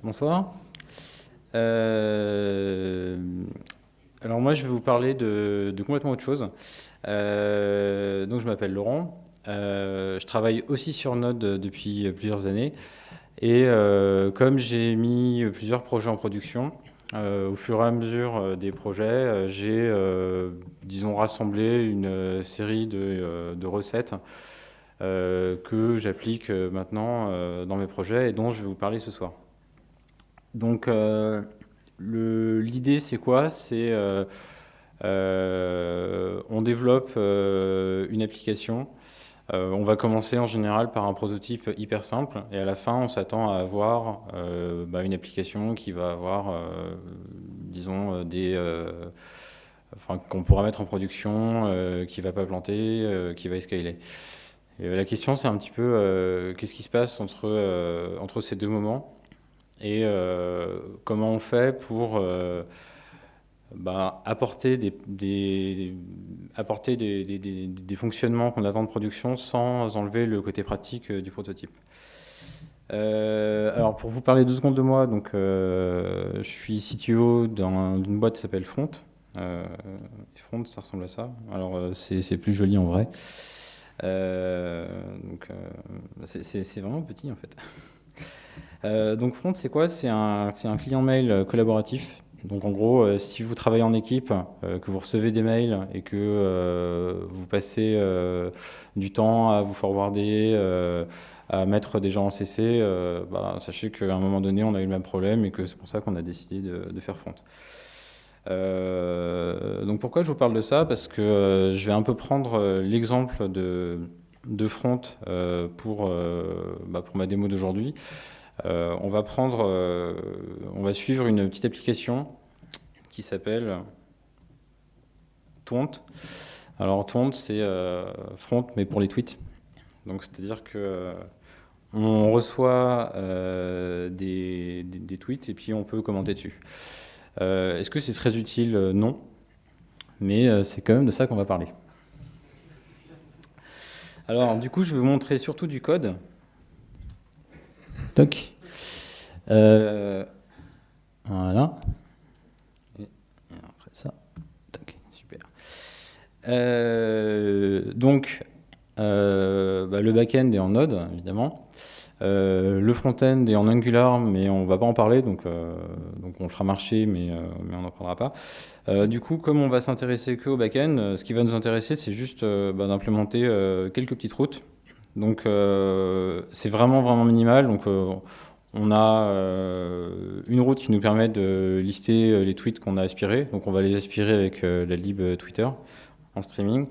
Bonsoir. Euh, alors moi, je vais vous parler de complètement autre chose. Donc je m'appelle Laurent. Je travaille aussi sur Node depuis plusieurs années. Et comme j'ai mis plusieurs projets en production, au fur et à mesure des projets, j'ai, disons, rassemblé une série de recettes que j'applique maintenant dans mes projets et dont je vais vous parler ce soir. Donc l'idée c'est quoi? On développe une application. On va commencer en général par un prototype hyper simple et à la fin on s'attend à avoir une application qui va avoir, disons, qu'on pourra mettre en production, qui va pas planter, qui va escaler. Et, la question c'est un petit peu qu'est-ce qui se passe entre ces deux moments et comment on fait pour apporter des fonctionnements qu'on attend de production sans enlever le côté pratique du prototype. Alors pour vous parler 2 secondes de moi, donc je suis CTO d'une boîte qui s'appelle Front. Front, ça ressemble à ça. Alors c'est plus joli en vrai. C'est vraiment petit en fait. Donc Front, c'est quoi? C'est un client mail collaboratif. Donc en gros, si vous travaillez en équipe, que vous recevez des mails et que vous passez du temps à vous forwarder, à mettre des gens en CC, sachez qu'à un moment donné, on a eu le même problème et que c'est pour ça qu'on a décidé de faire Front. Donc pourquoi je vous parle de ça? Parce que je vais un peu prendre l'exemple de Front pour ma démo d'aujourd'hui. On va suivre une petite application qui s'appelle Twont. Alors Twont, c'est Front, mais pour les tweets. Donc c'est-à-dire que on reçoit des tweets et puis on peut commenter dessus. Est-ce que c'est très utile? Non. Mais c'est quand même de ça qu'on va parler. Alors du coup, je vais vous montrer surtout du code. Toc. Voilà. Et après ça, toc, super. Le back-end est en Node, évidemment. Le front-end est en Angular, mais on ne va pas en parler, donc on le fera marcher, mais on n'en parlera pas. Du coup, comme on va s'intéresser que au back-end, ce qui va nous intéresser, c'est juste d'implémenter quelques petites routes. Donc c'est vraiment, vraiment minimal. Donc on a une route qui nous permet de lister les tweets qu'on a aspirés. Donc on va les aspirer avec la lib Twitter en streaming.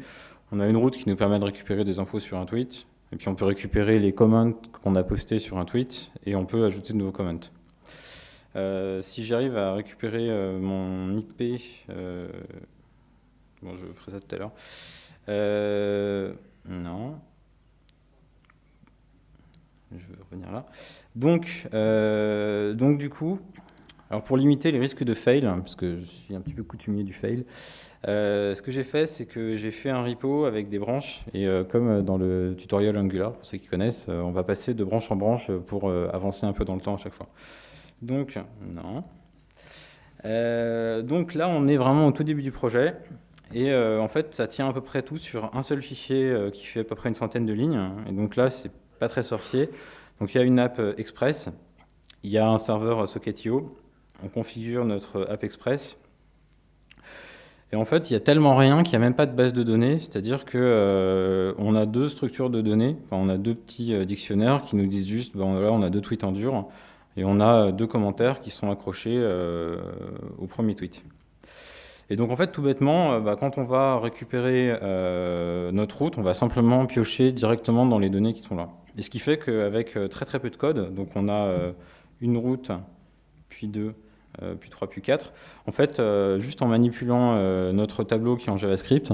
On a une route qui nous permet de récupérer des infos sur un tweet. Et puis on peut récupérer les comments qu'on a postés sur un tweet et on peut ajouter de nouveaux comments. Si j'arrive à récupérer mon IP, je ferai ça tout à l'heure. Non. Je vais revenir là. Donc du coup, alors pour limiter les risques de fail, parce que je suis un petit peu coutumier du fail, ce que j'ai fait, c'est que j'ai fait un repo avec des branches, et comme dans le tutoriel Angular, pour ceux qui connaissent, on va passer de branche en branche pour avancer un peu dans le temps à chaque fois. Donc, non. Donc là, on est vraiment au tout début du projet, et en fait, ça tient à peu près tout sur un seul fichier qui fait à peu près une centaine de lignes, et donc là, c'est pas très sorcier. Donc il y a une app Express, il y a un serveur Socket.io, on configure notre app Express, et en fait, il y a tellement rien qu'il n'y a même pas de base de données, c'est-à-dire que on a 2 structures de données, enfin, on a 2 petits dictionnaires qui nous disent juste, là on a 2 tweets en dur, et on a 2 commentaires qui sont accrochés au premier tweet. Et donc en fait, tout bêtement, quand on va récupérer notre route, on va simplement piocher directement dans les données qui sont là. Et ce qui fait qu'avec très très peu de code, donc on a une route, puis 2, puis 3, puis 4, en fait, juste en manipulant notre tableau qui est en JavaScript,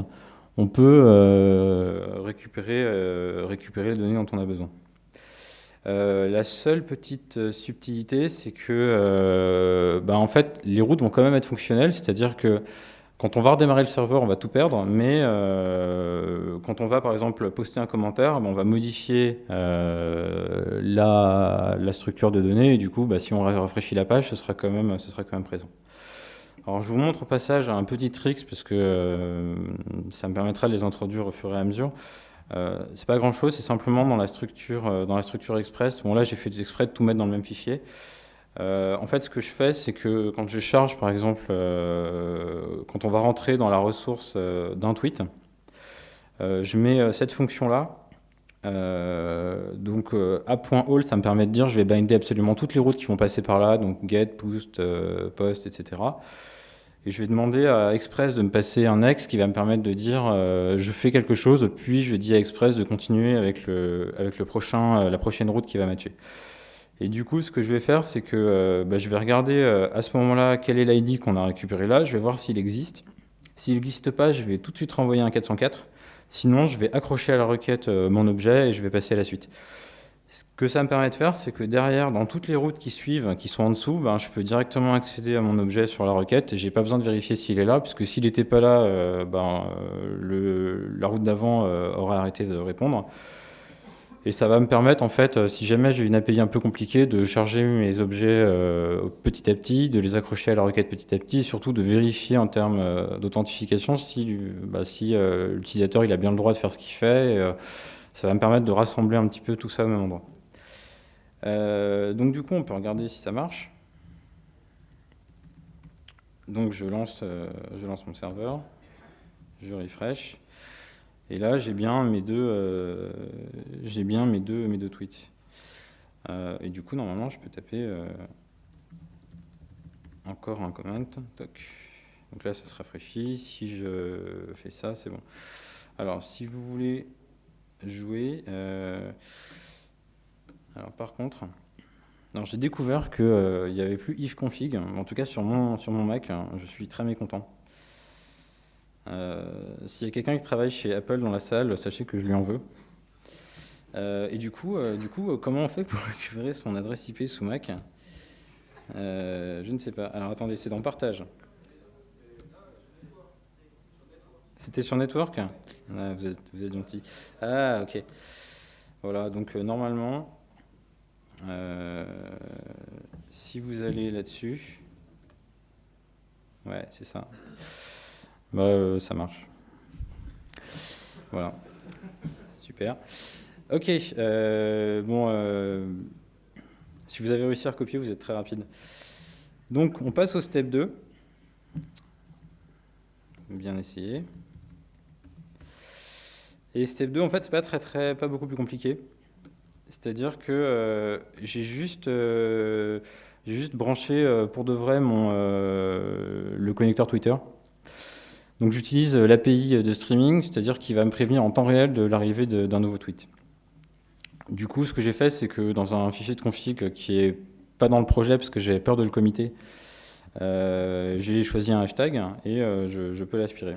on peut récupérer les données dont on a besoin. La seule petite subtilité, c'est que en fait, les routes vont quand même être fonctionnelles, c'est-à-dire que Quand on va redémarrer le serveur, on va tout perdre, mais quand on va par exemple poster un commentaire, on va modifier la structure de données, et du coup, si on rafraîchit la page, ce sera quand même présent. Alors je vous montre au passage un petit trick, parce que ça me permettra de les introduire au fur et à mesure. C'est pas grand chose, c'est simplement dans la structure Express. Bon, là j'ai fait exprès de tout mettre dans le même fichier. En fait, ce que je fais, c'est que quand je charge, par exemple, quand on va rentrer dans la ressource d'un tweet, je mets cette fonction-là. Donc a.all, ça me permet de dire je vais binder absolument toutes les routes qui vont passer par là, donc get, post, etc. Et je vais demander à Express de me passer un ex qui va me permettre de dire je fais quelque chose, puis je dis à Express de continuer avec la prochaine route qui va matcher. Et du coup, ce que je vais faire, c'est que je vais regarder à ce moment-là quel est l'ID qu'on a récupéré là, je vais voir s'il existe. S'il n'existe pas, je vais tout de suite renvoyer un 404. Sinon, je vais accrocher à la requête mon objet et je vais passer à la suite. Ce que ça me permet de faire, c'est que derrière, dans toutes les routes qui suivent, qui sont en dessous, je peux directement accéder à mon objet sur la requête et j'ai pas besoin de vérifier s'il est là, puisque s'il n'était pas là, la route d'avant aurait arrêté de répondre. Et ça va me permettre, en fait, si jamais j'ai une API un peu compliquée, de charger mes objets petit à petit, de les accrocher à la requête petit à petit, et surtout de vérifier en termes d'authentification si l'utilisateur il a bien le droit de faire ce qu'il fait. Et, ça va me permettre de rassembler un petit peu tout ça au même endroit. Donc du coup, on peut regarder si ça marche. Donc je lance mon serveur, je refresh. Et là, j'ai bien mes deux tweets. Et du coup, normalement, je peux taper encore un comment. Toc. Donc là, ça se rafraîchit. Si je fais ça, c'est bon. Alors, si vous voulez jouer... alors, par contre... j'ai découvert qu'il n'y avait plus ifconfig. En tout cas, sur mon Mac, je suis très mécontent. S'il y a quelqu'un qui travaille chez Apple dans la salle, sachez que je lui en veux. Et du coup, comment on fait pour récupérer son adresse IP sous Mac ? Je ne sais pas. Alors attendez, c'est dans partage. C'était sur Network ? Vous êtes gentil. Ah, ok. Voilà, donc normalement, si vous allez là-dessus, ouais, c'est ça. Ça marche. Voilà. Super. Ok. Si vous avez réussi à recopier, vous êtes très rapide. Donc, on passe au step 2. Bien essayé. Et step 2, en fait, c'est pas beaucoup plus compliqué. C'est-à-dire que j'ai juste branché pour de vrai le connecteur Twitter. Donc j'utilise l'API de streaming, c'est-à-dire qu'il va me prévenir en temps réel de l'arrivée d'un nouveau tweet. Du coup, ce que j'ai fait, c'est que dans un fichier de config qui est pas dans le projet parce que j'avais peur de le committer, j'ai choisi un hashtag et je peux l'aspirer.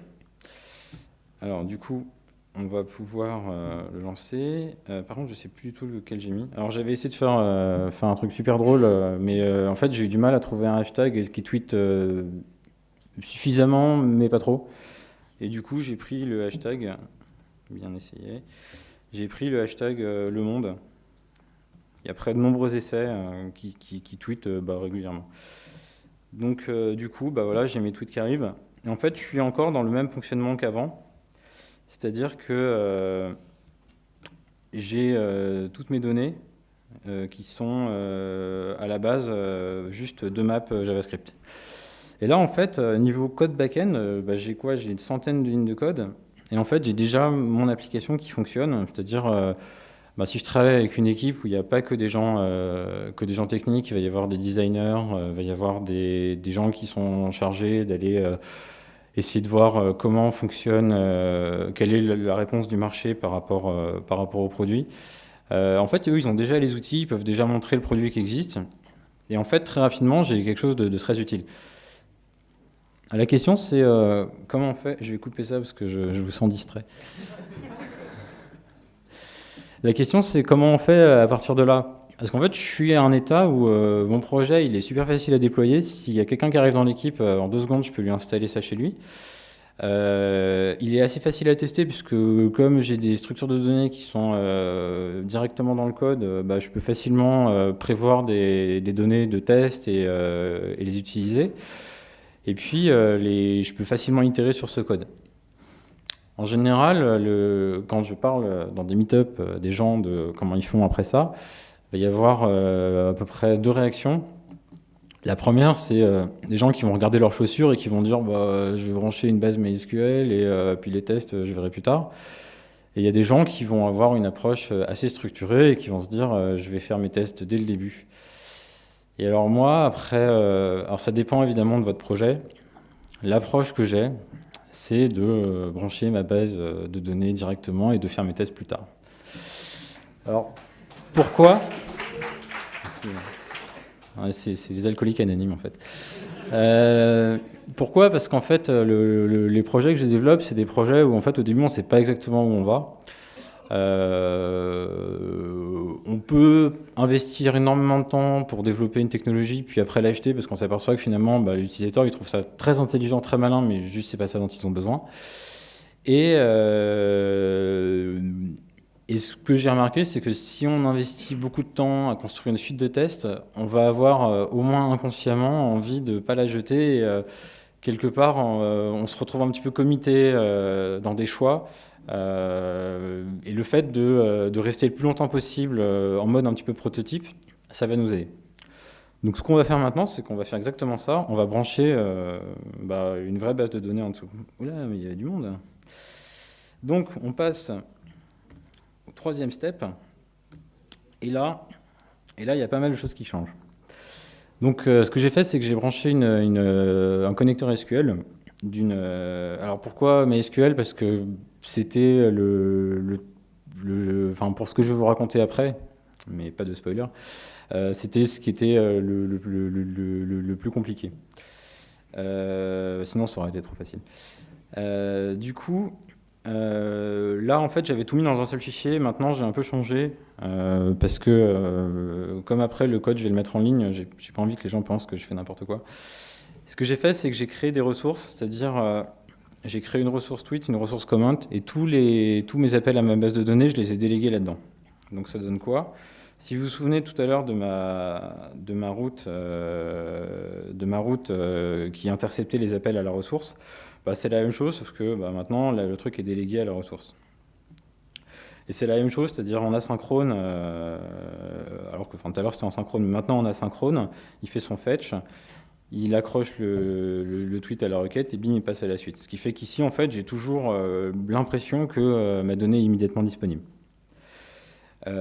Alors du coup, on va pouvoir le lancer. Par contre, je sais plus du tout lequel j'ai mis. Alors j'avais essayé de faire un truc super drôle, mais en fait j'ai eu du mal à trouver un hashtag qui tweet suffisamment, mais pas trop. Et du coup, j'ai pris le hashtag, bien essayé, j'ai pris le hashtag Le Monde. Il y a près de nombreux essais qui tweetent régulièrement. Donc du coup, voilà, j'ai mes tweets qui arrivent. Et en fait, je suis encore dans le même fonctionnement qu'avant. C'est-à-dire que j'ai toutes mes données qui sont à la base juste deux maps JavaScript. Et là, en fait, niveau code back-end, j'ai quoi ? J'ai une centaine de lignes de code. Et en fait, j'ai déjà mon application qui fonctionne. C'est-à-dire, si je travaille avec une équipe où il n'y a pas que des gens techniques, il va y avoir des designers, il va y avoir des gens qui sont chargés d'aller essayer de voir comment fonctionne, quelle est la réponse du marché par rapport au produit. En fait, eux, ils ont déjà les outils, ils peuvent déjà montrer le produit qui existe. Et en fait, très rapidement, j'ai quelque chose de très utile. La question, c'est comment on fait... Je vais couper ça parce que je vous sens distrait. La question, c'est comment on fait à partir de là. Parce qu'en fait, je suis à un état où mon projet, il est super facile à déployer. S'il y a quelqu'un qui arrive dans l'équipe, en 2 secondes, je peux lui installer ça chez lui. Il est assez facile à tester puisque comme j'ai des structures de données qui sont directement dans le code, bah, je peux facilement prévoir des données de test et les utiliser. Et puis, je peux facilement itérer sur ce code. En général, quand je parle dans des meet-up des gens de comment ils font après ça, il va y avoir à peu près 2 réactions. La première, c'est des gens qui vont regarder leurs chaussures et qui vont dire bah, je vais brancher une base MySQL et puis les tests, je verrai plus tard. Et il y a des gens qui vont avoir une approche assez structurée et qui vont se dire je vais faire mes tests dès le début. Et alors moi, après, alors ça dépend évidemment de votre projet. L'approche que j'ai, c'est de brancher ma base de données directement et de faire mes tests plus tard. Alors, pourquoi ? C'est les alcooliques anonymes en fait. Pourquoi ? Parce qu'en fait, les projets que je développe, c'est des projets où en fait au début on ne sait pas exactement où on va. On peut investir énormément de temps pour développer une technologie, puis après l'acheter parce qu'on s'aperçoit que finalement bah, l'utilisateur il trouve ça très intelligent, très malin, mais juste c'est pas ça dont ils ont besoin. Et ce que j'ai remarqué, c'est que si on investit beaucoup de temps à construire une suite de tests, on va avoir au moins inconsciemment envie de ne pas la jeter. Et, quelque part, on se retrouve un petit peu comité dans des choix. Et le fait de rester le plus longtemps possible en mode un petit peu prototype, ça va nous aider. Donc ce qu'on va faire maintenant, c'est qu'on va faire exactement ça. On va brancher une vraie base de données en dessous. Oula, mais il y a du monde. Donc on passe au 3e step. Et là, il y a pas mal de choses qui changent. Donc ce que j'ai fait, c'est que j'ai branché un connecteur SQL. Alors pourquoi MySQL ? Parce que c'était enfin pour ce que je vais vous raconter après, mais pas de spoiler, c'était ce qui était le plus compliqué. Sinon ça aurait été trop facile. Du coup, là en fait j'avais tout mis dans un seul fichier. Maintenant j'ai un peu changé parce que comme après le code je vais le mettre en ligne, j'ai pas envie que les gens pensent que je fais n'importe quoi. Ce que j'ai fait, c'est que j'ai créé des ressources, c'est-à-dire j'ai créé une ressource tweet, une ressource comment, et tous mes appels à ma base de données, je les ai délégués là-dedans. Donc ça donne quoi ? Si vous vous souvenez tout à l'heure de ma route qui interceptait les appels à la ressource, bah, c'est la même chose, sauf que bah, maintenant le truc est délégué à la ressource. Et c'est la même chose, c'est-à-dire en asynchrone, alors que tout à l'heure c'était en synchrone, mais maintenant en asynchrone, il fait son fetch. Il accroche le tweet à la requête et bim, il passe à la suite. Ce qui fait qu'ici, en fait, j'ai toujours l'impression que ma donnée est immédiatement disponible. Et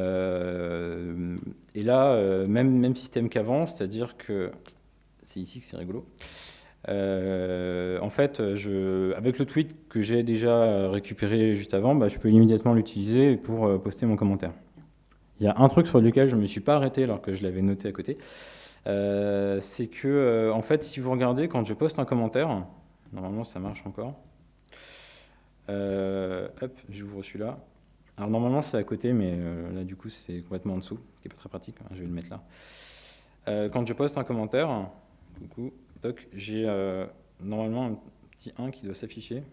là, même système qu'avant, c'est-à-dire que... C'est ici que c'est rigolo. En fait, avec le tweet que j'ai déjà récupéré juste avant, bah, je peux immédiatement l'utiliser pour poster mon commentaire. Il y a un truc sur lequel je ne me suis pas arrêté alors que je l'avais noté à côté. C'est que, en fait, si vous regardez, quand je poste un commentaire, normalement ça marche encore. Hop, j'ouvre celui-là. Alors normalement c'est à côté, mais là du coup c'est complètement en dessous, ce qui n'est pas très pratique. Hein, je vais le mettre là. Quand je poste un commentaire, coucou, toc, j'ai normalement un petit 1 qui doit s'afficher.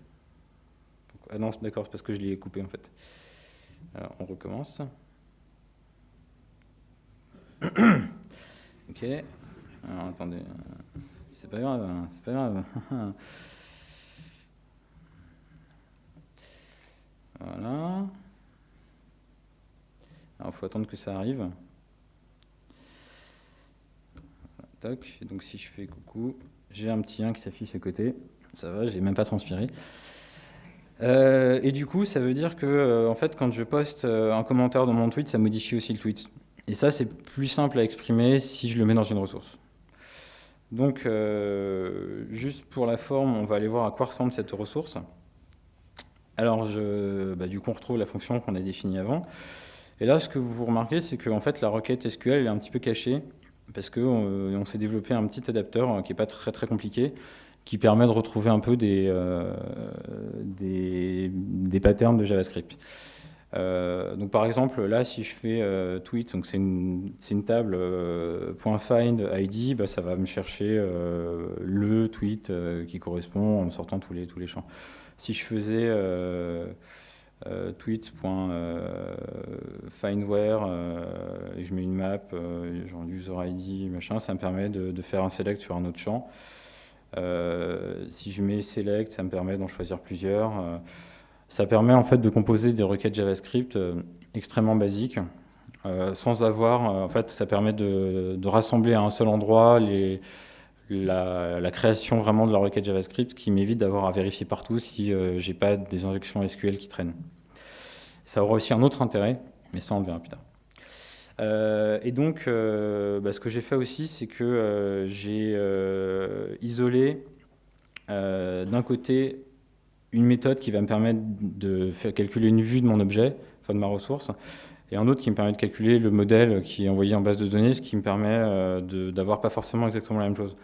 Ah non, d'accord, c'est parce que je l'ai coupé en fait. Alors on recommence. Ok, alors attendez, c'est pas grave, c'est pas grave. Voilà. Alors il faut attendre que ça arrive. Toc, donc si je fais coucou, j'ai un petit 1 qui s'affiche à côté. Ça va, j'ai même pas transpiré. Et du coup, ça veut dire que en fait, quand je poste un commentaire dans mon tweet, ça modifie aussi le tweet. Et ça, c'est plus simple à exprimer si je le mets dans une ressource. Donc, juste pour la forme, on va aller voir à quoi ressemble cette ressource. Alors, du coup, on retrouve la fonction qu'on a définie avant. Et là, ce que vous remarquez, c'est que en fait, la requête SQL elle est un petit peu cachée, parce qu'on s'est développé un petit adapteur qui n'est pas très, très compliqué, qui permet de retrouver un peu des patterns de JavaScript. Donc par exemple, là, si je fais tweet, donc c'est une table .find ID, bah, ça va me cher,cher le tweet qui correspond en me sortant tous les champs. Si je faisais tweet.findWhere et je mets une map, genre user ID, machin, ça me permet de faire un select sur un autre champ. Si je mets select, ça me permet d'en choisir plusieurs. Ça permet en fait de composer des requêtes JavaScript extrêmement basiques, sans avoir, en fait, ça permet de rassembler à un seul endroit la création vraiment de la requête JavaScript, qui m'évite d'avoir à vérifier partout si j'ai pas des injections SQL qui traînent. Ça aura aussi un autre intérêt, mais ça on le verra plus tard. Et donc, ce que j'ai fait aussi, c'est que j'ai isolé d'un côté une méthode qui va me permettre de faire calculer une vue de mon objet, enfin de ma ressource, et un autre qui me permet de calculer le modèle qui est envoyé en base de données, ce qui me permet d'avoir pas forcément exactement la même chose.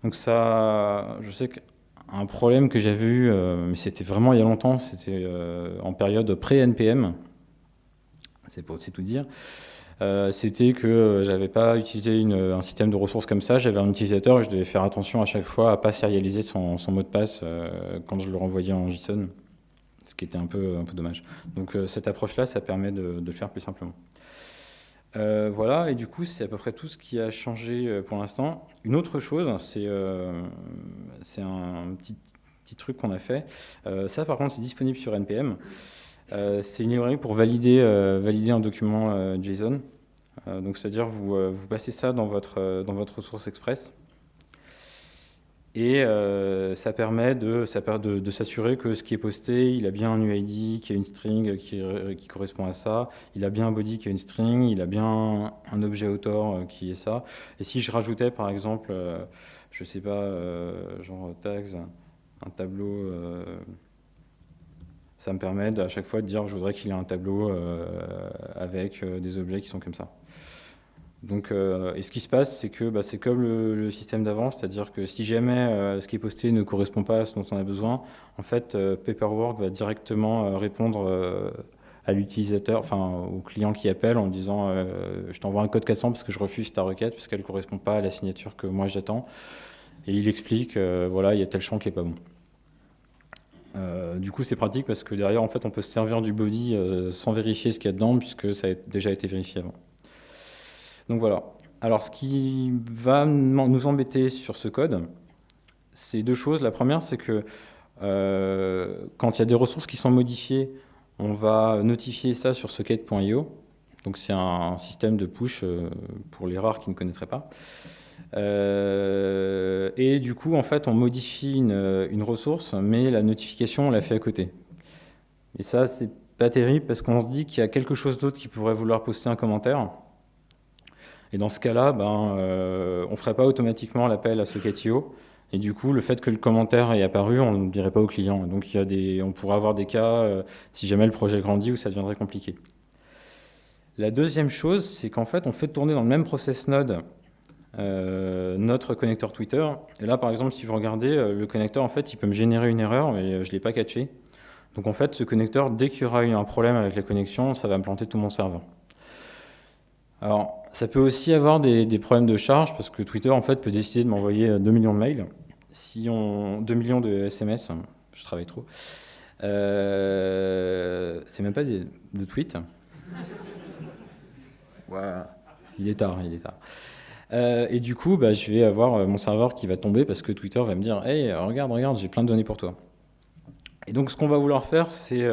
Donc ça, je sais qu'un problème que j'avais eu, mais c'était vraiment il y a longtemps, c'était en période pré-NPM, c'est pour aussi tout dire, c'était que j'avais pas utilisé un système de ressources comme ça, j'avais un utilisateur et je devais faire attention à chaque fois à pas serialiser son mot de passe quand je le renvoyais en JSON, ce qui était un peu dommage. Donc cette approche-là, ça permet de le faire plus simplement. Voilà, et du coup, c'est à peu près tout ce qui a changé pour l'instant. Une autre chose, c'est un petit truc qu'on a fait. Ça, par contre, c'est disponible sur NPM. C'est une librairie pour valider un document JSON. Donc, c'est-à-dire, vous passez ça dans votre ressource Express. Et ça permet de s'assurer que ce qui est posté, il a bien un UID, qu'il y a une string qui correspond à ça, il a bien un body qui a une string, il a bien un objet author qui est ça. Et si je rajoutais par exemple, je sais pas, genre tags, un tableau, ça me permet à chaque fois de dire je voudrais qu'il ait un tableau avec des objets qui sont comme ça. Donc, et ce qui se passe, c'est que c'est comme le système d'avant, c'est-à-dire que si jamais ce qui est posté ne correspond pas à ce dont on a besoin, en fait, Paperwork va directement répondre à l'utilisateur, enfin au client qui appelle en disant je t'envoie un code 400 parce que je refuse ta requête parce qu'elle ne correspond pas à la signature que moi j'attends. Et il explique, voilà, il y a tel champ qui n'est pas bon. Du coup, c'est pratique parce que derrière, en fait, on peut se servir du body sans vérifier ce qu'il y a dedans puisque ça a déjà été vérifié avant. Donc voilà. Alors ce qui va nous embêter sur ce code, c'est deux choses. La première, c'est que quand il y a des ressources qui sont modifiées, on va notifier ça sur socket.io. Donc c'est un système de push pour les rares qui ne connaîtraient pas. Et du coup, en fait, on modifie une ressource, mais la notification, on la fait à côté. Et ça, c'est pas terrible parce qu'on se dit qu'il y a quelque chose d'autre qui pourrait vouloir poster un commentaire. Et dans ce cas-là, on ne ferait pas automatiquement l'appel à Socket.io. Et du coup, le fait que le commentaire est apparu, on ne dirait pas au client. Donc, on pourrait avoir des cas, si jamais le projet grandit, où ça deviendrait compliqué. La deuxième chose, c'est qu'en fait, on fait tourner dans le même process node notre connecteur Twitter. Et là, par exemple, si vous regardez, le connecteur, en fait, il peut me générer une erreur, mais je ne l'ai pas catché. Donc, en fait, ce connecteur, dès qu'il y aura eu un problème avec la connexion, ça va me planter tout mon serveur. Alors, ça peut aussi avoir des problèmes de charge, parce que Twitter, en fait, peut décider de m'envoyer 2 millions de mails. 2 millions de SMS, je travaille trop. C'est même pas de tweets. Voilà. Il est tard. Et du coup, je vais avoir mon serveur qui va tomber, parce que Twitter va me dire « Hey, regarde, j'ai plein de données pour toi ». Et donc, ce qu'on va vouloir faire, c'est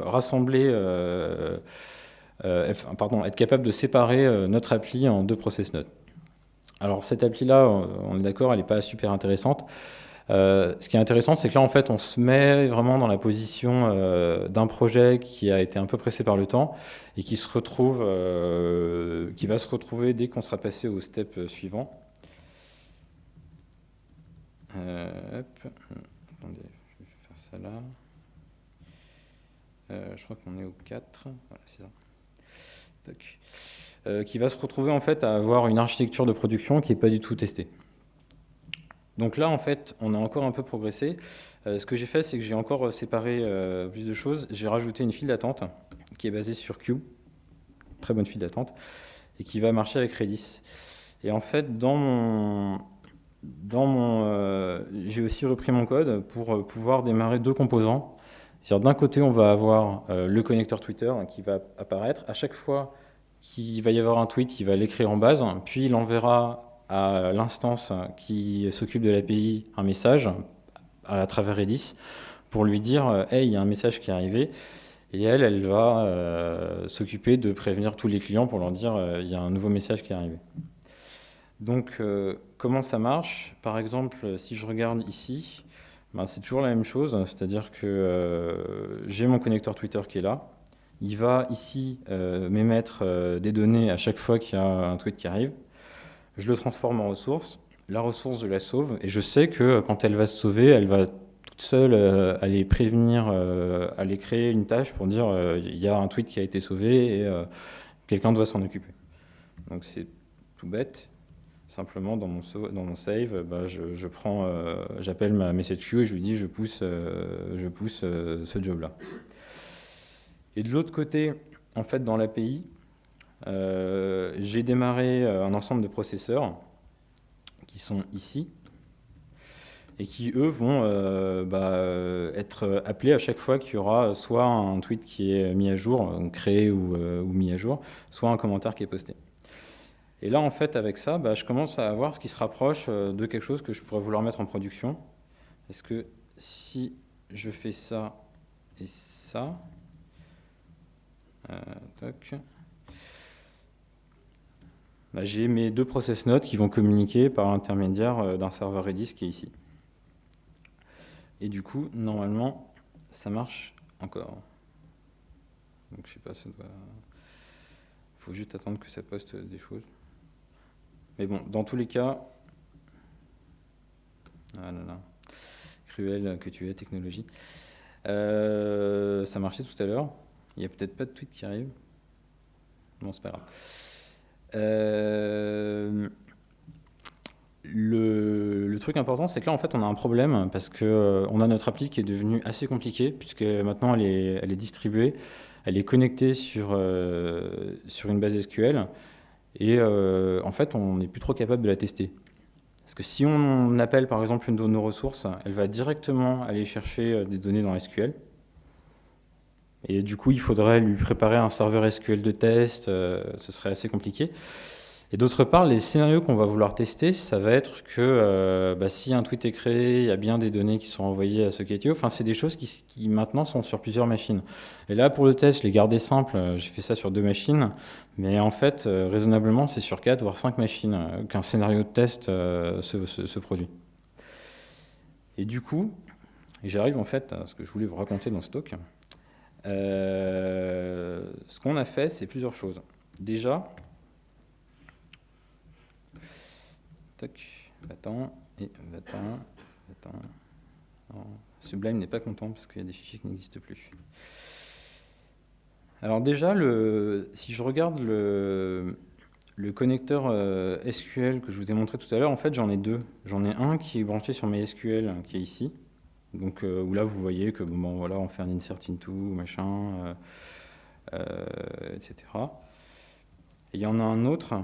rassembler... être capable de séparer notre appli en deux process nodes. Alors cette appli-là, on est d'accord, elle n'est pas super intéressante. Ce qui est intéressant, c'est que là, en fait, on se met vraiment dans la position d'un projet qui a été un peu pressé par le temps et qui va se retrouver dès qu'on sera passé au step suivant. Attendez, je vais faire ça là. Je crois qu'on est au 4. Voilà, c'est ça. Qui va se retrouver en fait à avoir une architecture de production qui n'est pas du tout testée. Donc là, en fait, on a encore un peu progressé. Ce que j'ai fait, c'est que j'ai encore séparé plus de choses. J'ai rajouté une file d'attente. qui est basé sur Q, très bonne file d'attente, et qui va marcher avec Redis. Et en fait, j'ai aussi repris mon code pour pouvoir démarrer 2 composants. C'est-à-dire d'un côté, on va avoir le connecteur Twitter qui va apparaître. À chaque fois qu'il va y avoir un tweet, il va l'écrire en base, puis il enverra à l'instance qui s'occupe de l'API un message à travers Redis pour lui dire « Hey, il y a un message qui est arrivé ». Et elle va s'occuper de prévenir tous les clients pour leur dire il y a un nouveau message qui est arrivé. Donc, comment ça marche? Par exemple, si je regarde ici, ben, c'est toujours la même chose, c'est-à-dire que j'ai mon connecteur Twitter qui est là. Il va ici m'émettre des données à chaque fois qu'il y a un tweet qui arrive. Je le transforme en ressource. La ressource, je la sauve. Et je sais que quand elle va se sauver, elle va toute seule aller prévenir, aller créer une tâche pour dire il y a un tweet qui a été sauvé et quelqu'un doit s'en occuper. Donc c'est tout bête. Simplement dans mon save, bah, j'appelle ma message queue et je lui dis je pousse ce job-là. Et de l'autre côté, en fait, dans l'API, j'ai démarré un ensemble de processeurs qui sont ici et qui, eux, vont être appelés à chaque fois qu'il y aura soit un tweet qui est mis à jour, donc créé ou mis à jour, soit un commentaire qui est posté. Et là, en fait, avec ça, bah, je commence à avoir ce qui se rapproche de quelque chose que je pourrais vouloir mettre en production. Est-ce que si je fais ça et ça, bah, j'ai mes 2 process nodes qui vont communiquer par l'intermédiaire d'un serveur Redis qui est ici. Et du coup, normalement, ça marche encore. Donc, je sais pas, ça doit... Il faut juste attendre que ça poste des choses. Mais bon, dans tous les cas... Ah là là, cruel que tu es, technologie. Ça marchait tout à l'heure. Il n'y a peut-être pas de tweet qui arrive. Bon, c'est pas grave. Le truc important, c'est que là, en fait, on a un problème parce qu'on a notre appli qui est devenue assez compliquée puisque maintenant, elle est distribuée, elle est connectée sur une base SQL et en fait, on n'est plus trop capable de la tester. Parce que si on appelle, par exemple, une de nos ressources, elle va directement aller chercher des données dans SQL. Et du coup, il faudrait lui préparer un serveur SQL de test, ce serait assez compliqué. Et d'autre part, les scénarios qu'on va vouloir tester, ça va être que si un tweet est créé, il y a bien des données qui sont envoyées à Socketio. Enfin, c'est des choses qui maintenant sont sur plusieurs machines. Et là, pour le test, je l'ai gardé simple, j'ai fait ça sur 2 machines. Mais en fait, raisonnablement, c'est sur 4 voire 5 machines qu'un scénario de test se produit. Et du coup, j'arrive en fait à ce que je voulais vous raconter dans ce talk. Ce qu'on a fait, c'est plusieurs choses. Déjà, va-t'en. Sublime n'est pas content parce qu'il y a des fichiers qui n'existent plus. Alors déjà, si je regarde le connecteur SQL que je vous ai montré tout à l'heure, en fait, j'en ai 2. J'en ai un qui est branché sur mes SQL, qui est ici. Donc, où là, vous voyez que bon, voilà, on fait un insert into, machin, etc. Et il y en a un autre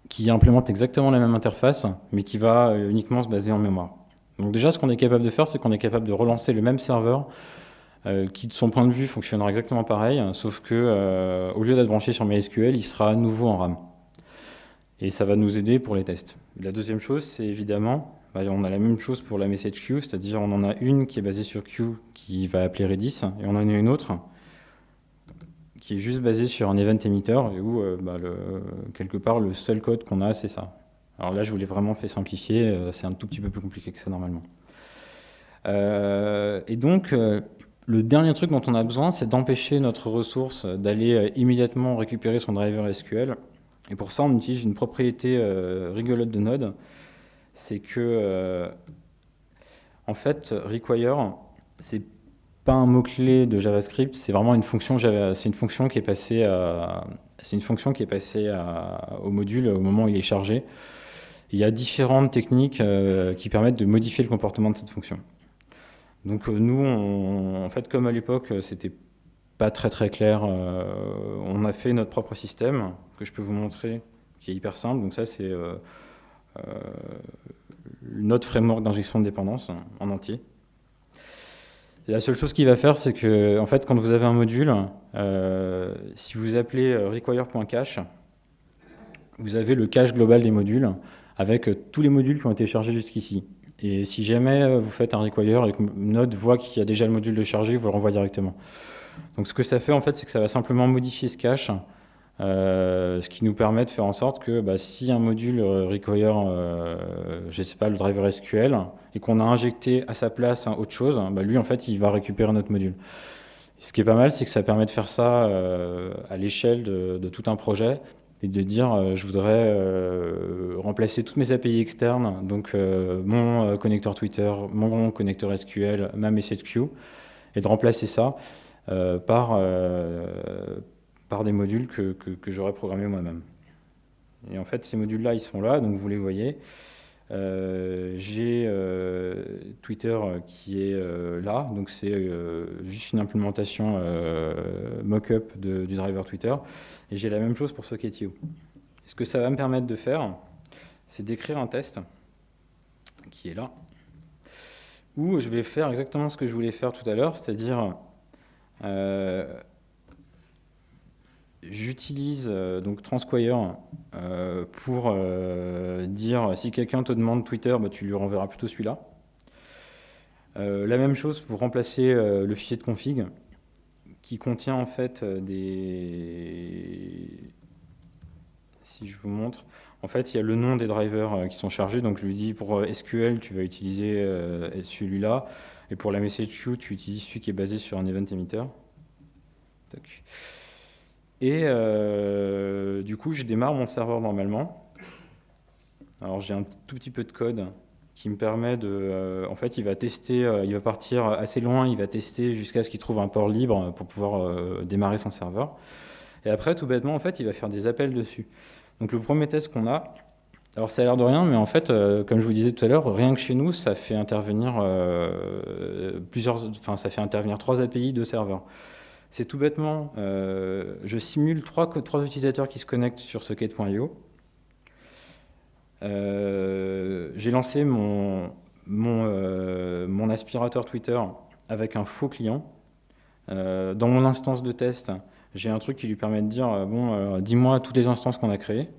qui implémente exactement la même interface, mais qui va uniquement se baser en mémoire. Donc déjà, ce qu'on est capable de faire, c'est qu'on est capable de relancer le même serveur qui, de son point de vue, fonctionnera exactement pareil, sauf que au lieu d'être branché sur MySQL, il sera à nouveau en RAM. Et ça va nous aider pour les tests. La deuxième chose, c'est évidemment, on a la même chose pour la message queue, c'est-à-dire on en a une qui est basée sur queue qui va appeler Redis, et on en a une autre qui est juste basée sur un event emitter, et où quelque part le seul code qu'on a, c'est ça. Alors là, je vous l'ai vraiment fait simplifier, c'est un tout petit peu plus compliqué que ça normalement. Et donc, le dernier truc dont on a besoin, c'est d'empêcher notre ressource d'aller immédiatement récupérer son driver SQL. Et pour ça, on utilise une propriété rigolote de Node, c'est que, en fait, require, c'est pas un mot-clé de JavaScript, c'est vraiment une fonction c'est une fonction qui est passée au module au moment où il est chargé. Il y a différentes techniques qui permettent de modifier le comportement de cette fonction. Donc nous, en fait, comme à l'époque, c'était pas très très clair. On a fait notre propre système que je peux vous montrer, qui est hyper simple. Donc ça, c'est notre framework d'injection de dépendance en entier. Et la seule chose qu'il va faire, c'est que, en fait, quand vous avez un module, si vous appelez require.cache, vous avez le cache global des modules avec tous les modules qui ont été chargés jusqu'ici. Et si jamais vous faites un require et que Node voit qu'il y a déjà le module de chargé, vous le renvoie directement. Donc ce que ça fait, en fait, c'est que ça va simplement modifier ce cache, ce qui nous permet de faire en sorte que si un module require, je ne sais pas, le driver SQL, et qu'on a injecté à sa place autre chose, lui, en fait, il va récupérer notre module. Ce qui est pas mal, c'est que ça permet de faire ça à l'échelle de tout un projet, et de dire je voudrais remplacer toutes mes API externes, donc mon connecteur Twitter, mon connecteur SQL, ma message queue, et de remplacer ça par des modules que j'aurais programmés moi-même. Et en fait, ces modules-là, ils sont là, donc vous les voyez. J'ai Twitter qui est là, donc c'est juste une implémentation mock-up du driver Twitter. Et j'ai la même chose pour Socket.io. Ce que ça va me permettre de faire, c'est d'écrire un test qui est là, où je vais faire exactement ce que je voulais faire tout à l'heure, c'est-à-dire j'utilise donc Transquire pour dire si quelqu'un te demande Twitter, tu lui renverras plutôt celui-là. La même chose pour remplacer le fichier de config qui contient en fait Si je vous montre, en fait il y a le nom des drivers qui sont chargés, donc je lui dis pour SQL tu vas utiliser celui-là, et pour la message queue tu utilises celui qui est basé sur un event emitter. Tac. Et du coup, je démarre mon serveur normalement. Alors, j'ai un tout petit peu de code qui me permet de... en fait, il va tester, il va partir assez loin, il va tester jusqu'à ce qu'il trouve un port libre pour pouvoir démarrer son serveur. Et après, tout bêtement, en fait, il va faire des appels dessus. Donc, le premier test qu'on a, alors ça a l'air de rien, mais en fait, comme je vous disais tout à l'heure, rien que chez nous, ça fait intervenir ça fait intervenir 3 API de serveurs. C'est tout bêtement, je simule trois utilisateurs qui se connectent sur Socket.io. J'ai lancé mon aspirateur Twitter avec un faux client. Dans mon instance de test, j'ai un truc qui lui permet de dire dis-moi toutes les instances qu'on a créées.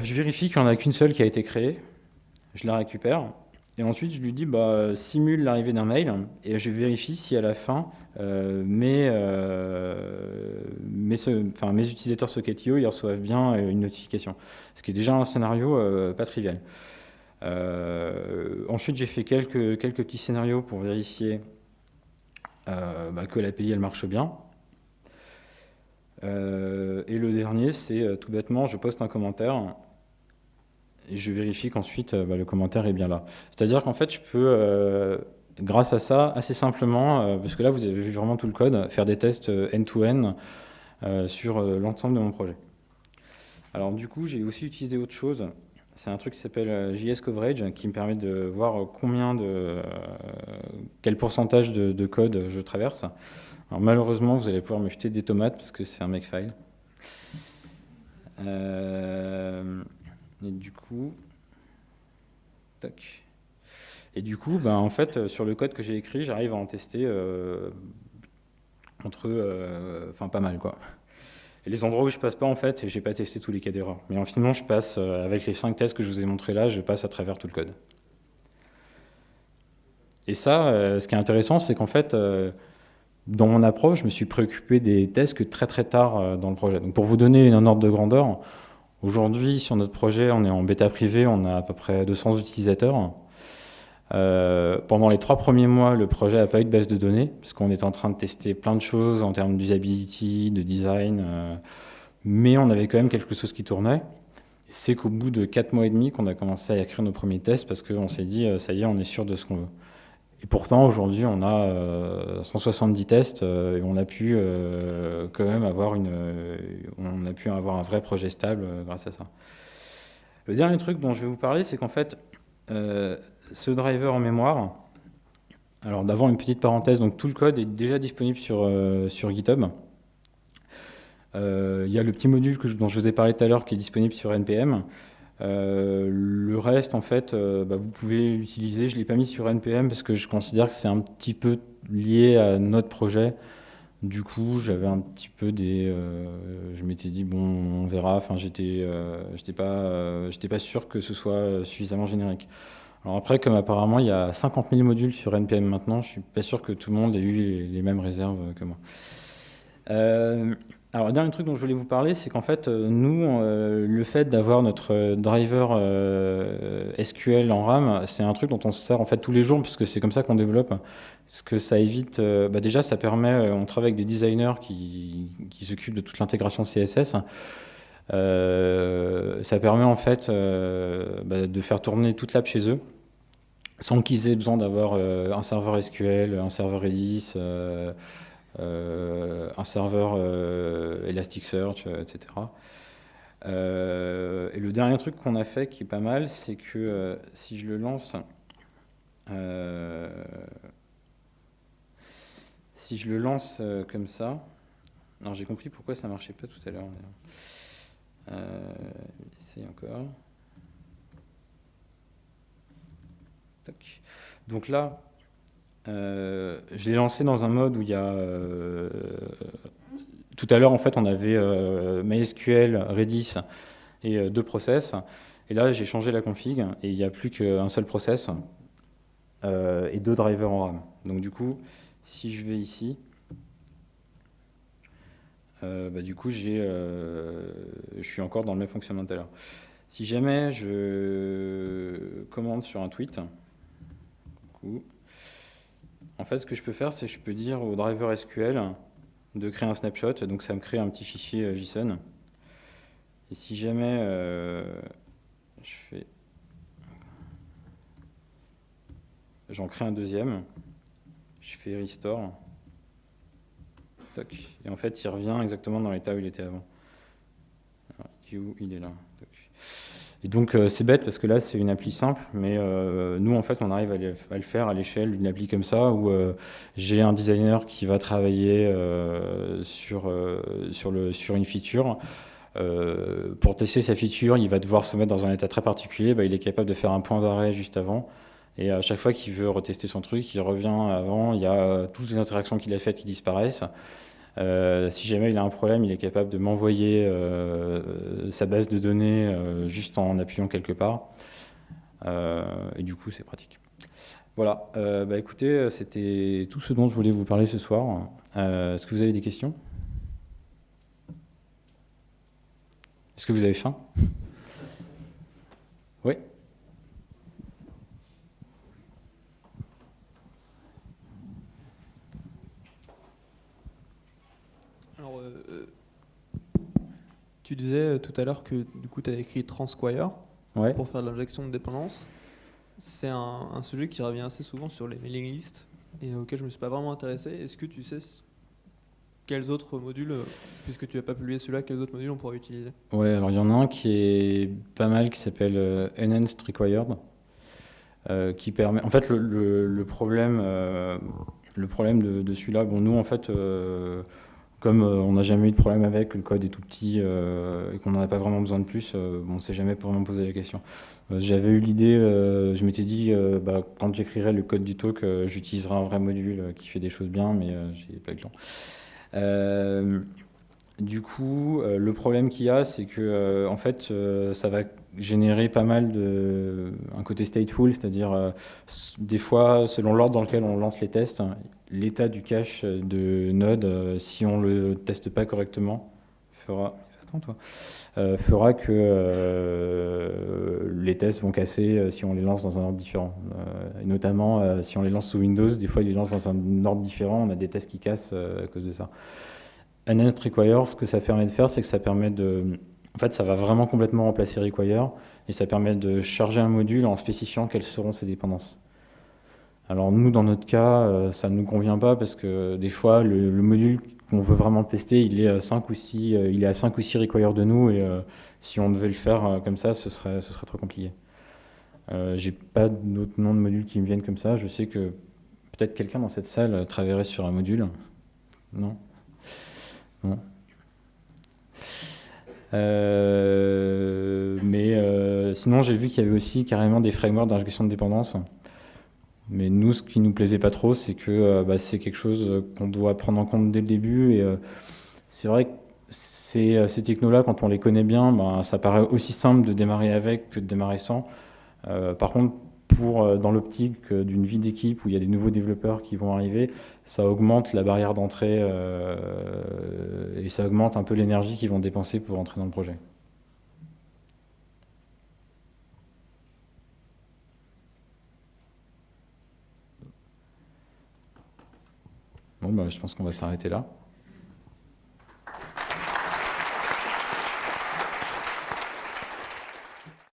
Je vérifie qu'il n'y en a qu'une seule qui a été créée. Je la récupère. Et ensuite, je lui dis, simule l'arrivée d'un mail, et je vérifie si à la fin, mes utilisateurs Socket.io, ils reçoivent bien une notification. Ce qui est déjà un scénario pas trivial. Ensuite, j'ai fait quelques petits scénarios pour vérifier que l'API, elle marche bien. Et le dernier, c'est tout bêtement, je poste un commentaire, et je vérifie qu'ensuite le commentaire est bien là. C'est-à-dire qu'en fait, je peux, grâce à ça, assez simplement, parce que là, vous avez vu vraiment tout le code, faire des tests end-to-end sur l'ensemble de mon projet. Alors du coup, j'ai aussi utilisé autre chose. C'est un truc qui s'appelle JS Coverage, qui me permet de voir quel pourcentage de code je traverse. Alors malheureusement, vous allez pouvoir me jeter des tomates, parce que c'est un makefile. Et du coup, tac. Et du coup, en fait, sur le code que j'ai écrit, j'arrive à en tester pas mal, quoi. Et les endroits où je passe pas, en fait, j'ai pas testé tous les cas d'erreur. Mais finalement, je passe, avec les 5 tests que je vous ai montrés là, je passe à travers tout le code. Et ça, ce qui est intéressant, c'est qu'en fait, dans mon approche, je me suis préoccupé des tests que très très tard dans le projet. Donc pour vous donner un ordre de grandeur, aujourd'hui, sur notre projet, on est en bêta privée, on a à peu près 200 utilisateurs. Pendant les 3 premiers mois, le projet n'a pas eu de base de données, parce qu'on était en train de tester plein de choses en termes d'usability, de design, mais on avait quand même quelque chose qui tournait. C'est qu'au bout de 4 mois et demi qu'on a commencé à écrire nos premiers tests, parce qu'on s'est dit, ça y est, on est sûr de ce qu'on veut. Et pourtant, aujourd'hui, on a 170 tests et on a pu quand même avoir un vrai projet stable grâce à ça. Le dernier truc dont je vais vous parler, c'est qu'en fait, ce driver en mémoire, Alors d'avant, une petite parenthèse, donc tout le code est déjà disponible sur GitHub. Il y a le petit module dont je vous ai parlé tout à l'heure qui est disponible sur NPM. Le reste, en fait, vous pouvez l'utiliser. Je ne l'ai pas mis sur NPM parce que je considère que c'est un petit peu lié à notre projet. Du coup, j'avais un petit peu je m'étais dit, bon, on verra. Enfin, j'étais pas sûr que ce soit suffisamment générique. Alors après, comme apparemment, il y a 50 000 modules sur NPM maintenant, je suis pas sûr que tout le monde ait eu les mêmes réserves que moi. Alors, le dernier truc dont je voulais vous parler, c'est qu'en fait, nous, le fait d'avoir notre driver SQL en RAM, c'est un truc dont on se sert en fait tous les jours, puisque c'est comme ça qu'on développe. Parce que ça évite, déjà, ça permet, on travaille avec des designers qui s'occupent de toute l'intégration CSS. Ça permet en fait de faire tourner toute l'app chez eux, sans qu'ils aient besoin d'avoir un serveur SQL, un serveur Redis, un serveur Elasticsearch, etc. Et le dernier truc qu'on a fait qui est pas mal, c'est que si je le lance, comme ça, alors j'ai compris pourquoi ça marchait pas tout à l'heure. Essaye encore. Tac. Donc là, je l'ai lancé dans un mode où il y a... tout à l'heure, en fait, on avait MySQL, Redis et 2 process. Et là, j'ai changé la config et il n'y a plus qu'un seul process et 2 drivers en RAM. Donc du coup, si je vais ici, du coup, je suis encore dans le même fonctionnement tout à l'heure. Si jamais je commande sur un tweet, en fait, ce que je peux faire, c'est que je peux dire au driver SQL de créer un snapshot. Donc ça me crée un petit fichier JSON. Et si jamais j'en crée un deuxième, je fais restore. Toc. Et en fait, il revient exactement dans l'état où il était avant. Alors, il est là. Toc. Et donc c'est bête parce que là c'est une appli simple, mais nous en fait on arrive à le faire à l'échelle d'une appli comme ça où j'ai un designer qui va travailler sur une feature. Pour tester sa feature, il va devoir se mettre dans un état très particulier. Il est capable de faire un point d'arrêt juste avant. Et à chaque fois qu'il veut retester son truc, il revient avant. Il y a toutes les interactions qu'il a faites qui disparaissent. Si jamais il a un problème, il est capable de m'envoyer sa base de données juste en appuyant quelque part. Et du coup, c'est pratique. Voilà. Écoutez, c'était tout ce dont je voulais vous parler ce soir. Est-ce que vous avez des questions ? Est-ce que vous avez faim ? Oui ? Alors, tu disais tout à l'heure que du coup tu as écrit Transquire pour faire de l'injection de dépendance. C'est un sujet qui revient assez souvent sur les mailing lists et auquel je ne me suis pas vraiment intéressé. Est-ce que tu sais quels autres modules, puisque tu n'as pas publié celui-là, quels autres modules on pourrait utiliser ? Ouais, alors il y en a un qui est pas mal qui s'appelle Enhanced Required, qui permet. En fait, le problème de celui-là, bon, nous en fait, comme on n'a jamais eu de problème avec, le code est tout petit et qu'on n'en a pas vraiment besoin de plus, on ne s'est jamais vraiment posé la question. J'avais eu l'idée, je m'étais dit, quand j'écrirai le code du talk, j'utiliserai un vrai module qui fait des choses bien, mais j'ai pas eu le temps. Du coup, le problème qu'il y a, c'est que en fait, ça va générer pas mal un côté stateful, c'est-à-dire des fois, selon l'ordre dans lequel on lance les tests, l'état du cache de Node, si on le teste pas correctement, fera que les tests vont casser si on les lance dans un ordre différent. Et notamment, si on les lance sous Windows, des fois, ils les lancent dans un ordre différent, on a des tests qui cassent à cause de ça. Enhanced Require, ce que ça permet de faire, c'est que ça permet de... En fait, ça va vraiment complètement remplacer Require, et ça permet de charger un module en spécifiant quelles seront ses dépendances. Alors nous, dans notre cas, ça ne nous convient pas, parce que des fois, le module qu'on veut vraiment tester, il est à 5 ou 6 Require de nous, et si on devait le faire comme ça, ce serait trop compliqué. J'ai pas d'autres noms de modules qui me viennent comme ça. Je sais que peut-être quelqu'un dans cette salle travaillerait sur un module. Non. Non. Mais sinon, j'ai vu qu'il y avait aussi carrément des frameworks d'injection de dépendance. Mais nous, ce qui nous plaisait pas trop, c'est que c'est quelque chose qu'on doit prendre en compte dès le début. Et c'est vrai que ces technos-là, quand on les connaît bien, ça paraît aussi simple de démarrer avec que de démarrer sans. Par contre, dans l'optique d'une vie d'équipe où il y a des nouveaux développeurs qui vont arriver, ça augmente la barrière d'entrée et ça augmente un peu l'énergie qu'ils vont dépenser pour entrer dans le projet. Bon, je pense qu'on va s'arrêter là.